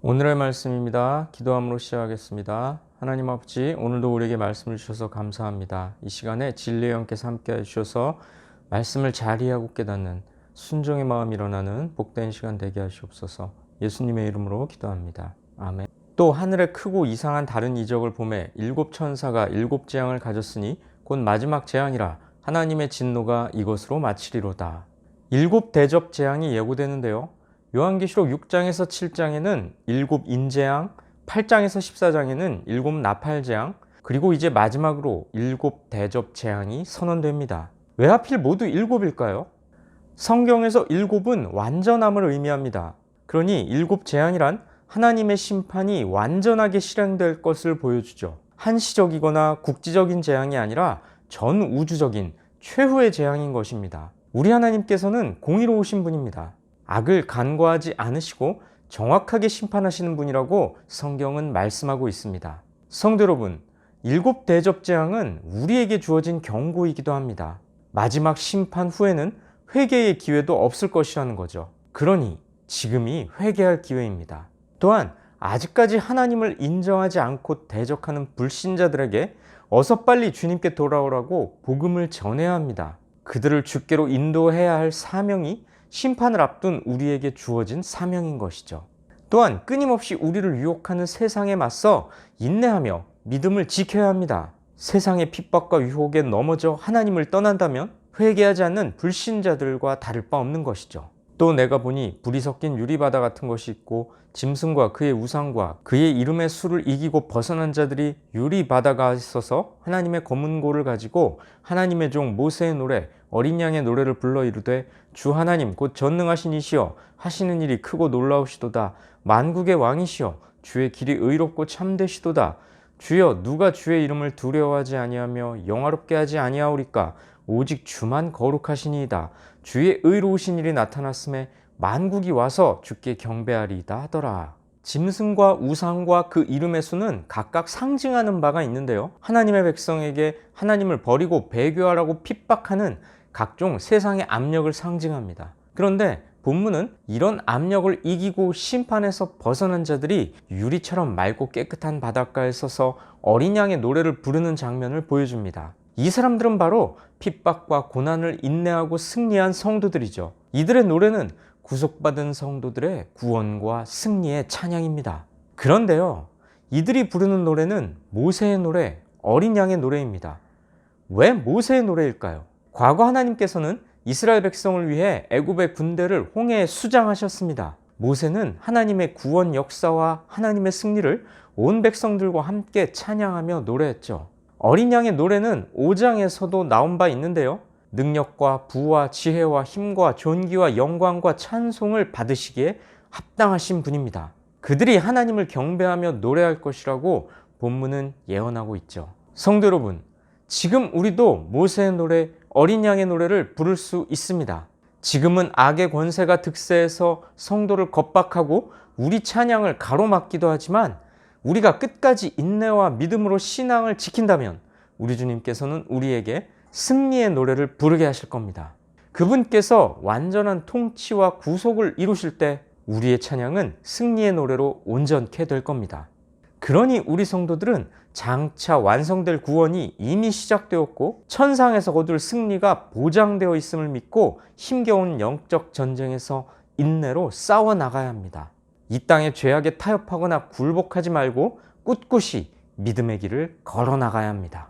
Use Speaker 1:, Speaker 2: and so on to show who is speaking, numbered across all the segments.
Speaker 1: 오늘의 말씀입니다. 기도함으로 시작하겠습니다. 하나님 아버지, 오늘도 우리에게 말씀을 주셔서 감사합니다. 이 시간에 진리의 영께서 함께 해주셔서 말씀을 잘 이해하고 깨닫는 순종의 마음이 일어나는 복된 시간 되게 하시옵소서. 예수님의 이름으로 기도합니다. 아멘. 또 하늘에 크고 이상한 다른 이적을 보매 일곱 천사가 일곱 재앙을 가졌으니 곧 마지막 재앙이라 하나님의 진노가 이것으로 마치리로다. 일곱 대접 재앙이 예고되는데요. 요한계시록 6장에서 7장에는 일곱 인재앙, 8장에서 14장에는 일곱 나팔재앙, 그리고 이제 마지막으로 일곱 대접 재앙이 선언됩니다. 왜 하필 모두 일곱일까요? 성경에서 일곱은 완전함을 의미합니다. 그러니 일곱 재앙이란 하나님의 심판이 완전하게 실행될 것을 보여주죠. 한시적이거나 국지적인 재앙이 아니라 전 우주적인 최후의 재앙인 것입니다. 우리 하나님께서는 공의로우신 분입니다. 악을 간과하지 않으시고 정확하게 심판하시는 분이라고 성경은 말씀하고 있습니다. 성도 여러분, 일곱 대접 재앙은 우리에게 주어진 경고이기도 합니다. 마지막 심판 후에는 회개의 기회도 없을 것이라는 거죠. 그러니 지금이 회개할 기회입니다. 또한 아직까지 하나님을 인정하지 않고 대적하는 불신자들에게 어서 빨리 주님께 돌아오라고 복음을 전해야 합니다. 그들을 주께로 인도해야 할 사명이 심판을 앞둔 우리에게 주어진 사명인 것이죠. 또한 끊임없이 우리를 유혹하는 세상에 맞서 인내하며 믿음을 지켜야 합니다. 세상의 핍박과 유혹에 넘어져 하나님을 떠난다면 회개하지 않는 불신자들과 다를 바 없는 것이죠. 또 내가 보니 불이 섞인 유리바다 같은 것이 있고 짐승과 그의 우상과 그의 이름의 수를 이기고 벗어난 자들이 유리바다가 있어서 하나님의 검은고를 가지고 하나님의 종 모세의 노래 어린 양의 노래를 불러 이르되 주 하나님 곧 전능하신 이시여 하시는 일이 크고 놀라우시도다. 만국의 왕이시여 주의 길이 의롭고 참되시도다. 주여 누가 주의 이름을 두려워하지 아니하며 영화롭게 하지 아니하오리까. 오직 주만 거룩하시니이다. 주의 의로우신 일이 나타났음에 만국이 와서 주께 경배하리이다 하더라. 짐승과 우상과 그 이름의 수는 각각 상징하는 바가 있는데요. 하나님의 백성에게 하나님을 버리고 배교하라고 핍박하는 각종 세상의 압력을 상징합니다. 그런데 본문은 이런 압력을 이기고 심판에서 벗어난 자들이 유리처럼 맑고 깨끗한 바닷가에 서서 어린 양의 노래를 부르는 장면을 보여줍니다. 이 사람들은 바로 핍박과 고난을 인내하고 승리한 성도들이죠. 이들의 노래는 구속받은 성도들의 구원과 승리의 찬양입니다. 그런데요, 이들이 부르는 노래는 모세의 노래, 어린 양의 노래입니다. 왜 모세의 노래일까요? 과거 하나님께서는 이스라엘 백성을 위해 애굽의 군대를 홍해에 수장하셨습니다. 모세는 하나님의 구원 역사와 하나님의 승리를 온 백성들과 함께 찬양하며 노래했죠. 어린 양의 노래는 5장에서도 나온 바 있는데요. 능력과 부와 지혜와 힘과 존귀와 영광과 찬송을 받으시기에 합당하신 분입니다. 그들이 하나님을 경배하며 노래할 것이라고 본문은 예언하고 있죠. 성도 여러분, 지금 우리도 모세의 노래, 어린 양의 노래를 부를 수 있습니다. 지금은 악의 권세가 득세해서 성도를 겁박하고 우리 찬양을 가로막기도 하지만 우리가 끝까지 인내와 믿음으로 신앙을 지킨다면 우리 주님께서는 우리에게 승리의 노래를 부르게 하실 겁니다. 그분께서 완전한 통치와 구속을 이루실 때 우리의 찬양은 승리의 노래로 온전케 될 겁니다. 그러니 우리 성도들은 장차 완성될 구원이 이미 시작되었고 천상에서 거둘 승리가 보장되어 있음을 믿고 힘겨운 영적 전쟁에서 인내로 싸워 나가야 합니다. 이 땅의 죄악에 타협하거나 굴복하지 말고 꿋꿋이 믿음의 길을 걸어 나가야 합니다.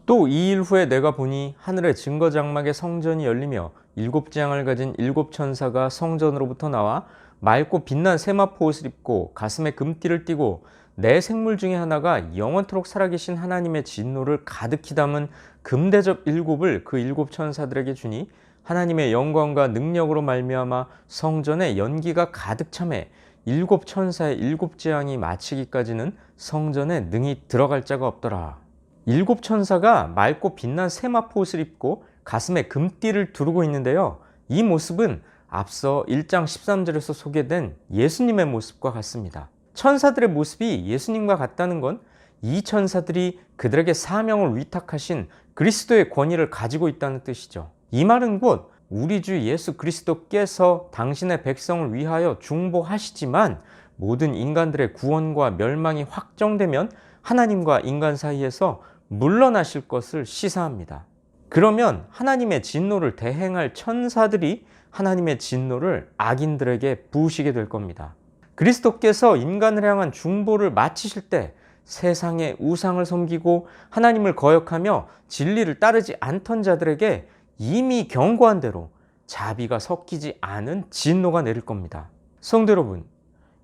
Speaker 1: 또 2일 후에 내가 보니 하늘의 증거장막의 성전이 열리며 일곱 재앙을 가진 일곱 천사가 성전으로부터 나와 맑고 빛난 세마포 옷을 입고 가슴에 금띠를 띠고 네 생물 중에 하나가 영원토록 살아계신 하나님의 진노를 가득히 담은 금대접 일곱을 그 일곱 천사들에게 주니 하나님의 영광과 능력으로 말미암아 성전에 연기가 가득 차매 일곱 천사의 일곱 재앙이 마치기까지는 성전에 능히 들어갈 자가 없더라. 일곱 천사가 맑고 빛난 세마포 옷을 입고 가슴에 금띠를 두르고 있는데요. 이 모습은 앞서 1장 13절에서 소개된 예수님의 모습과 같습니다. 천사들의 모습이 예수님과 같다는 건 이 천사들이 그들에게 사명을 위탁하신 그리스도의 권위를 가지고 있다는 뜻이죠. 이 말은 곧 우리 주 예수 그리스도께서 당신의 백성을 위하여 중보하시지만 모든 인간들의 구원과 멸망이 확정되면 하나님과 인간 사이에서 물러나실 것을 시사합니다. 그러면 하나님의 진노를 대행할 천사들이 하나님의 진노를 악인들에게 부으시게 될 겁니다. 그리스도께서 인간을 향한 중보를 마치실 때 세상의 우상을 섬기고 하나님을 거역하며 진리를 따르지 않던 자들에게 이미 경고한 대로 자비가 섞이지 않은 진노가 내릴 겁니다. 성도 여러분,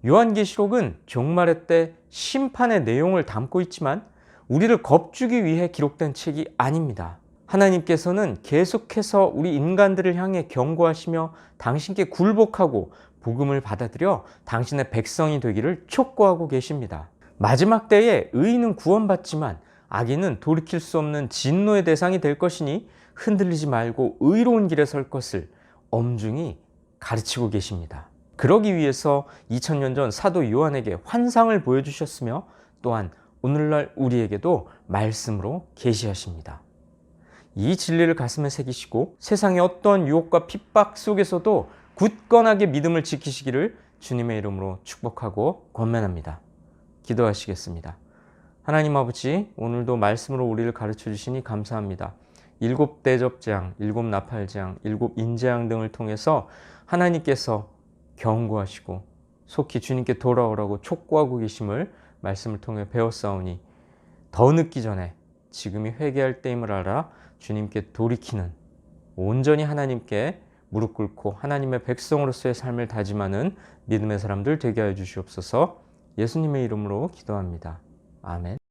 Speaker 1: 요한계시록은 종말의 때 심판의 내용을 담고 있지만 우리를 겁주기 위해 기록된 책이 아닙니다. 하나님께서는 계속해서 우리 인간들을 향해 경고하시며 당신께 굴복하고 복음을 받아들여 당신의 백성이 되기를 촉구하고 계십니다. 마지막 때에 의인은 구원받지만 악인은 돌이킬 수 없는 진노의 대상이 될 것이니 흔들리지 말고 의로운 길에 설 것을 엄중히 가르치고 계십니다. 그러기 위해서 2000년 전 사도 요한에게 환상을 보여주셨으며 또한 오늘날 우리에게도 말씀으로 계시하십니다. 이 진리를 가슴에 새기시고 세상의 어떤 유혹과 핍박 속에서도 굳건하게 믿음을 지키시기를 주님의 이름으로 축복하고 권면합니다. 기도하시겠습니다. 하나님 아버지, 오늘도 말씀으로 우리를 가르쳐 주시니 감사합니다. 7 대접재앙, 7 나팔재앙, 7 인재앙 등을 통해서 하나님께서 경고하시고 속히 주님께 돌아오라고 촉구하고 계심을 말씀을 통해 배웠사오니 더 늦기 전에 지금이 회개할 때임을 알아 주님께 돌이키는, 온전히 하나님께 무릎 꿇고 하나님의 백성으로서의 삶을 다짐하는 믿음의 사람들 되게 하여 주시옵소서. 예수님의 이름으로 기도합니다. 아멘.